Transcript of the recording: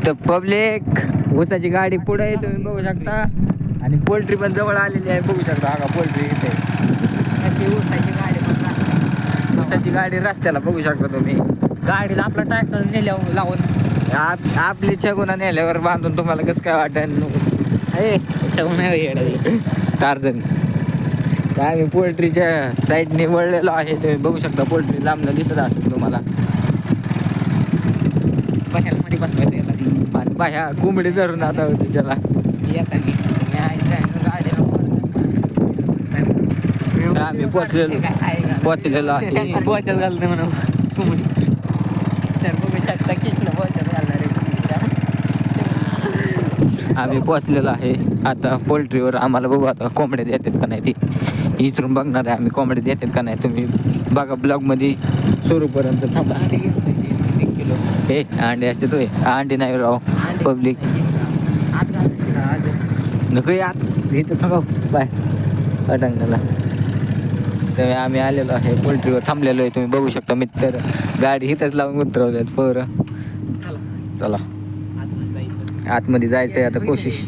तर पब्लिक ऊसाची गाडी पुढे आहे तुम्ही बघू शकता आणि पोल्ट्री पण जवळ आलेली आहे बघू शकता. हा का पोल्ट्री इथे ऊसाची गाडी रस्त्याला बघू शकता तुम्ही. गाडीला आपला ट्रॅक्टर नेल्यावर लावून आपली छगुना नेल्यावर बांधून तुम्हाला कसं काय वाटेल टार्झन. आम्ही पोल्ट्रीच्या साईडने वळलेलो आहे तुम्ही बघू शकता. पोल्ट्री लांबनं दिसत असेल तुम्हाला. मध्ये बसवायचं बाह्या कोंबडी धरून आता होती त्याला. आम्ही पोचलेलो आहे. बोचत घालते म्हणून तर बघू शकता कृष्ण बोचत घालणार आम्ही पोचलेलो आहे आता पोल्ट्रीवर. आम्हाला बघू आता कोंबड्या देतात का नाही ती इचरून बघणार आहे आम्ही. कोंबड्या देतात का नाही तुम्ही बघा ब्लॉगमध्ये सुरूपर्यंत थांबा. हे अंडे असते तो अंडे नाही राव पब्लिक नको आत इथं थांबा बाय अडंगला. तर आम्ही आलेलो आहे पोल्ट्रीवर थांबलेलो आहे तुम्ही बघू शकता. मित्र गाडी इथंच लावून उतरवल्यात पोरं. चला आतमध्ये जायचं आहे आता कोशिश.